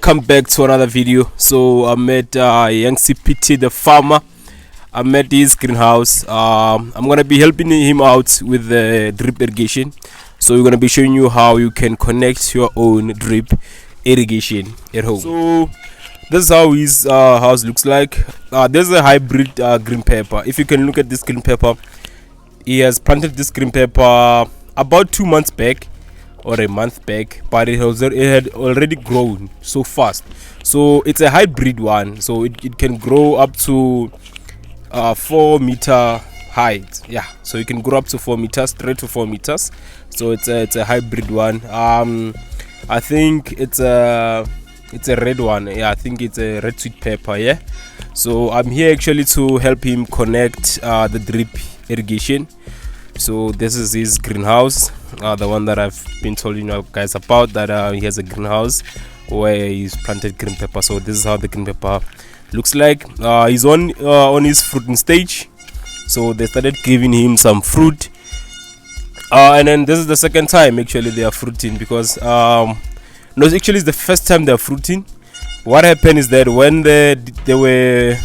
welcome back to another video. So I'm at young CPT the farmer. I'm at his greenhouse. I'm gonna be helping him out with the drip irrigation. So we're gonna be showing you how you can connect your own drip irrigation at home. So this is how his house looks like. There's a hybrid green pepper. If you can look at this green pepper, he has planted this green pepper about 2 months back or a month back, but it had already grown so fast. So it's a hybrid one, so it can grow up to 4-meter height. Yeah, so you can grow up to 4 meters, 3 to 4 meters. So it's a hybrid one. I think it's a red one. Yeah, I think it's a red sweet pepper. Yeah, so I'm here actually to help him connect the drip irrigation. So this is his greenhouse, the one that I've been telling you guys about, that he has a greenhouse where he's planted green pepper. So this is how the green pepper looks like. He's on his fruiting stage, so they started giving him some fruit, and then this is the second time actually they are fruiting, because no, actually it's the first time they are fruiting. What happened is that when they were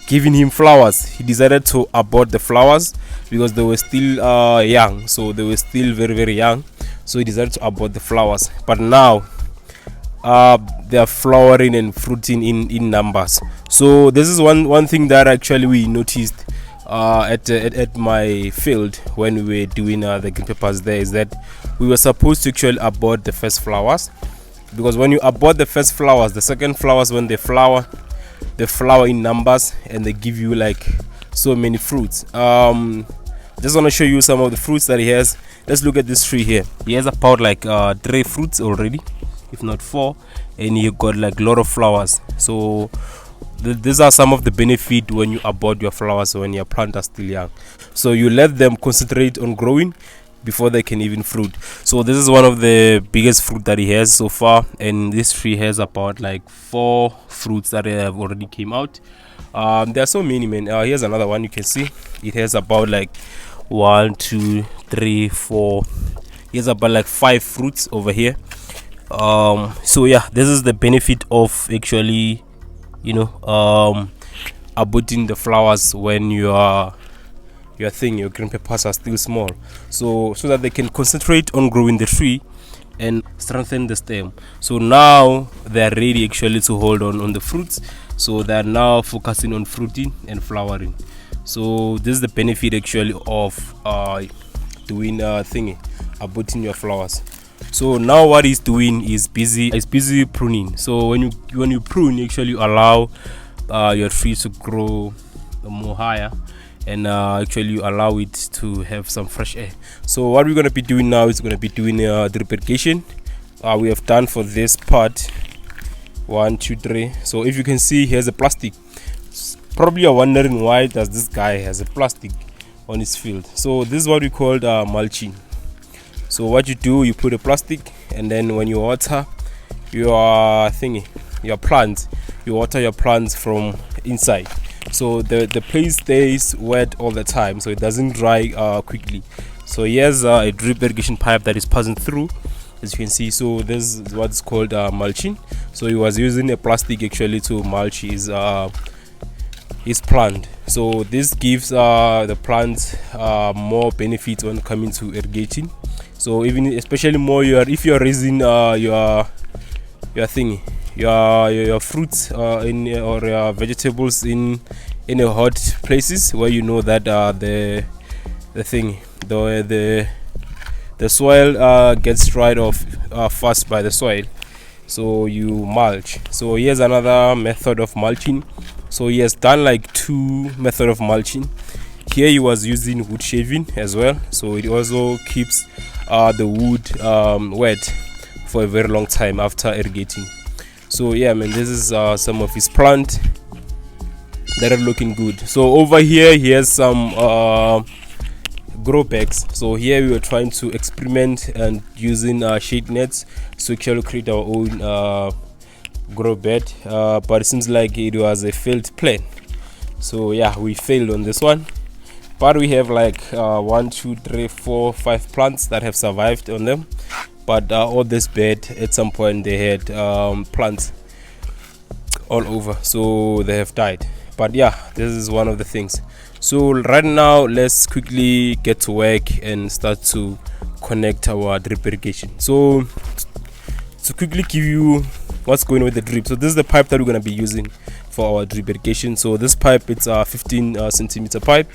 giving him flowers, he decided to abort the flowers because they were still young. So they were still very young, so he decided to abort the flowers. But now they are flowering and fruiting in numbers. So this is one thing that actually we noticed at my field when we were doing the green peppers there, is that we were supposed to actually abort the first flowers, because when you abort the first flowers, the second flowers, when they flower in numbers and they give you like so many fruits. Just want to show you some of the fruits that he has. Let's look at this tree here. He has about like 3 fruits already, if not 4, and he got like a lot of flowers. So these are some of the benefit when you abort your flowers when your plant are still young. So you let them concentrate on growing before they can even fruit. So this is one of the biggest fruit that he has so far, and this tree has about like 4 fruits that have already came out. There are so many, man. Here's another one. You can see it has about like 1, 2, 3, 4. Here's about like 5 fruits over here. So yeah, this is the benefit of actually, aborting the flowers when your green peppers are still small, so that they can concentrate on growing the tree and strengthen the stem. So now they are ready actually to hold on the fruits, so they are now focusing on fruiting and flowering. So this is the benefit actually of doing aborting your flowers. So now what he's doing is busy pruning. So when you prune, actually you allow your trees to grow more higher, and actually you allow it to have some fresh air. So what we're going to be doing now is going to be doing drip irrigation. We have done for this part 1, 2, 3. So if you can see, here's a plastic. Probably you're wondering, why does this guy has a plastic on his field? So this is what we call mulching. So what you do, you put a plastic, and then when you water your plants, you water your plants from inside. So the place stays wet all the time, so it doesn't dry quickly. So here's a drip irrigation pipe that is passing through, as you can see. So this is what's called mulching. So he was using a plastic actually to mulch his plant. So this gives the plant more benefits when coming to irrigating. So especially more if you're raising your fruits or your vegetables in a hot places where you know that the soil gets dried off fast by the soil, so you mulch. So here's another method of mulching. So he has done like 2 methods of mulching. Here he was using wood shaving as well, so it also keeps the wood wet for a very long time after irrigating. So yeah, man, this is some of his plant that are looking good. So over here he has some grow bags. So here we were trying to experiment and using shade nets to actually create our own grow bed, but it seems like it was a failed plan. So yeah, we failed on this one, but we have like 1, 2, 3, 4, 5 plants that have survived on them. But all this bed, at some point they had plants all over, so they have died. But yeah, this is one of the things. So right now let's quickly get to work and start to connect our drip irrigation. So to quickly give you what's going on with the drip, so this is the pipe that we're going to be using for our drip irrigation. So this pipe, it's a 15 centimeter pipe.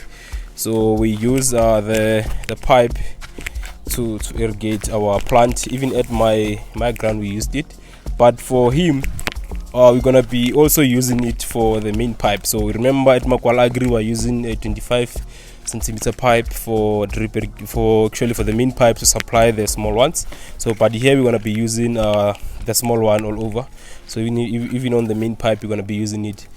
So we use the pipe to irrigate our plant. Even at my ground we used it, but for him we're gonna be also using it for the main pipe. So remember at Makwala Agri we're using a 25 centimeter pipe for drip for the main pipe to supply the small ones. So but here we're gonna be using the small one all over. So even on the main pipe we're gonna be using it,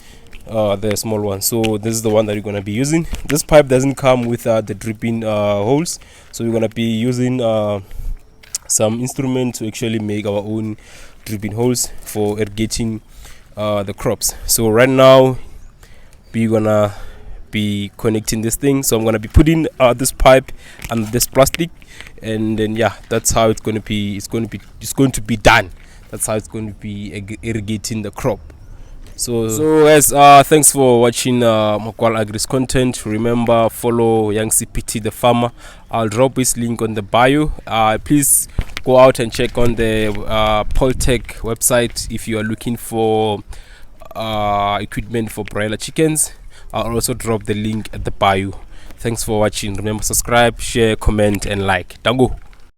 the small one. So this is the one that we're going to be using. This pipe doesn't come with the dripping holes, so we're going to be using some instrument to actually make our own dripping holes for irrigating the crops. So right now we're gonna be connecting this thing. So I'm gonna be putting this pipe and this plastic, and then yeah, that's how it's going to be. It's going to be done. That's how it's going to be irrigating the crop. So as thanks for watching Makwala Agri's content. Remember, follow Young CPT the farmer. I'll drop his link on the bio. Please go out and check on the Poltech website if you are looking for equipment for broiler chickens. I'll also drop the link at the bio. Thanks for watching. Remember, subscribe, share, comment and like. Dango.